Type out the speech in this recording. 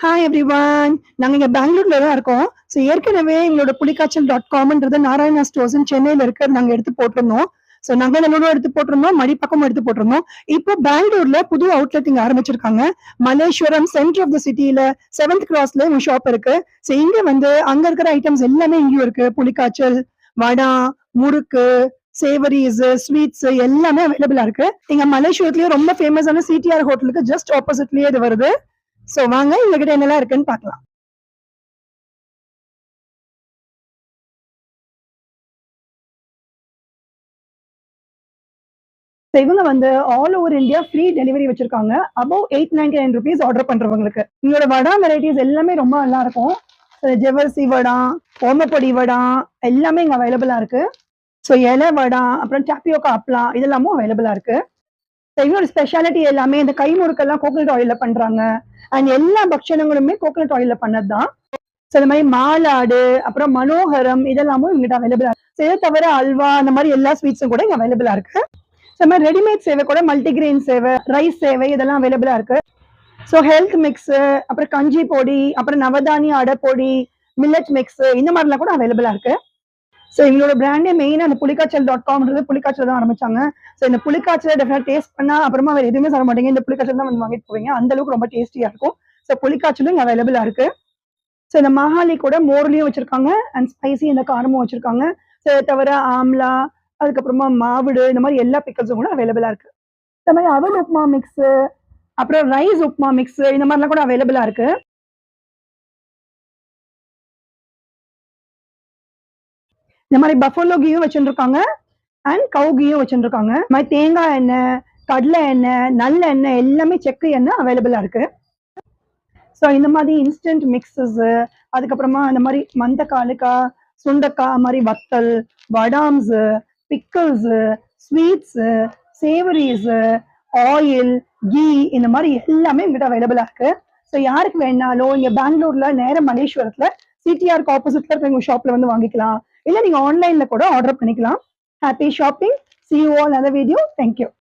Hi everyone. நாங்க இங்க பெங்களூர்ல தான் இருக்கோம். ஸோ ஏற்கனவே எங்களோட புலிக்காய்ச்சல்.comன்றது நாராயணா ஸ்டோர்ஸ்ன்னு சென்னையில இருக்கிறது நாங்க எடுத்து போட்டிருந்தோம். ஸோ நங்கநல்லூரும் எடுத்து போட்டிருந்தோம், மடிப்பக்கமும் எடுத்து போட்டிருந்தோம். இப்போ பெங்களூர்ல புது அவுட்லெட் இங்க ஆரம்பிச்சிருக்காங்க. மல்லேஸ்வரம் சென்டர் ஆஃப் த சிட்டில 7th கிராஸ்ல உங்க ஷாப் இருக்கு. ஸோ இங்க வந்து அங்க இருக்கிற ஐட்டம்ஸ் எல்லாமே இங்கேயும் இருக்கு. புலிக்காய்ச்சல், வடா, முறுக்கு, சேவரிஸ், ஸ்வீட்ஸ் எல்லாமே அவைலபிளா இருக்கு. இங்க மல்லேஸ்வரத்துலயே ரொம்ப ஃபேமஸான சிடிஆர் ஹோட்டலுக்கு ஜஸ்ட் ஆப்போசிட்லயே இது வருது. சோ வாங்க எங்ககிட்ட என்னெல்லாம் இருக்குன்னு பார்க்கலாம். இவங்க வந்து all over India free delivery வச்சிருக்காங்க. அபவ் 899 ருபீஸ் ஆர்டர் பண்றவங்களுக்கு. இங்களோட வடா வெரைட்டிஸ் எல்லாமே ரொம்ப நல்லா இருக்கும். ஜவ்வரிசி வடா, ஓமப்பொடி வடா எல்லாமே இங்க அவைலபிளா இருக்கு. ஸோ இலை வடா, அப்புறம் டாப்பியோக்கா அப்பளம் இதெல்லாமும் அவைலபிளா இருக்கு. இவங்களோட ஸ்பெஷாலிட்டி எல்லாமே இந்த கை முறுக்கெல்லாம் கோகனட் ஆயில்ல பண்றாங்க. அண்ட் எல்லா பக்ஷணங்களுமே கோகனட் ஆயில்ல பண்ணதுதான். ஸோ இந்த மாதிரி மாலாடு, அப்புறம் மனோகரம் இதெல்லாமும் இங்கிட்ட அவைலபிளா இருக்கு. இதை தவிர அல்வா அந்த மாதிரி எல்லா ஸ்வீட்ஸும் கூட இங்க அவைலபிளா இருக்கு. ஸோ மாதிரி ரெடிமேட் சேவை கூட மல்டிகிரெயின் சேவை, ரைஸ் சேவை இதெல்லாம் அவைலபிளா இருக்கு. ஸோ ஹெல்த் மிக்ஸ், அப்புறம் கஞ்சி பொடி, அப்புறம் நவதானிய அடை பொடி, மில்லட் மிக்ஸ் இந்த மாதிரிலாம் கூட அவைலபிளா இருக்கு. ஸோ எங்களோட பிராண்டே மெயினா அந்த புலிக்காய்ச்சல்.comன்றது புலிக்காய்ச்சல் தான் ஆரம்பிச்சாங்க. ஸோ இந்த புலிக்காய்ச்சல் டெஃபினட் டேஸ்ட் பண்ணா அப்புறமா வேற எதுவுமே சொல்ல மாட்டீங்க, இந்த புலிக்காய்ச்சல் தான் வந்து வாங்கிட்டு போவீங்க. அந்த அளவுக்கு ரொம்ப டேஸ்டியா இருக்கும். ஸோ புலிக்காய்ச்சலும் இங்க அவைலபிளா இருக்கு. ஸோ இந்த மஹாலி கூட மோர்லயும் வச்சிருக்காங்க அண்ட் ஸ்பைசி இந்த காரமும் வச்சிருக்காங்க. ஸோ இதை தவிர ஆம்லா, அதுக்கப்புறமா மாவிடு இந்த மாதிரி எல்லா பிக்கல்ஸும் கூட அவைலபிளா இருக்கு. இந்த மாதிரி அவல் உப்மா மிக்ஸ், அப்புறம் ரைஸ் உப்மா மிக்ஸ் இந்த மாதிரிலாம் கூட அவைலபிளா இருக்கு. இந்த மாதிரி பஃபலோ கீயும் வச்சுருக்காங்க அண்ட் கவு கீயும் வச்சுருக்காங்க. இந்த மாதிரி தேங்காய் எண்ணெய், கடலை எண்ணெய், நல்ல எண்ணெய் எல்லாமே செக்கு எண்ணெய் அவைலபிளா இருக்கு. ஸோ இந்த மாதிரி இன்ஸ்டன்ட் மிக்ஸஸ், அதுக்கப்புறமா இந்த மாதிரி மந்தக்காலுக்காய், சுண்டக்காய் மாதிரி வத்தல், vadams, pickles, sweets, savouries, oil, ghee இந்த மாதிரி எல்லாமே எங்கிட்ட அவைலபிளா இருக்கு. ஸோ யாருக்கு வேணாலும் இங்க பெங்களூர்ல நேரம் மல்லேஸ்வரத்துல சிடிஆருக்கு ஆப்போசிட்ல இருக்க எங்க ஷாப்ல வந்து வாங்கிக்கலாம். இல்ல நீங்க ஆன்லைன்ல கூட ஆர்டர் பண்ணிக்கலாம். Happy shopping. See you all another video. Thank you.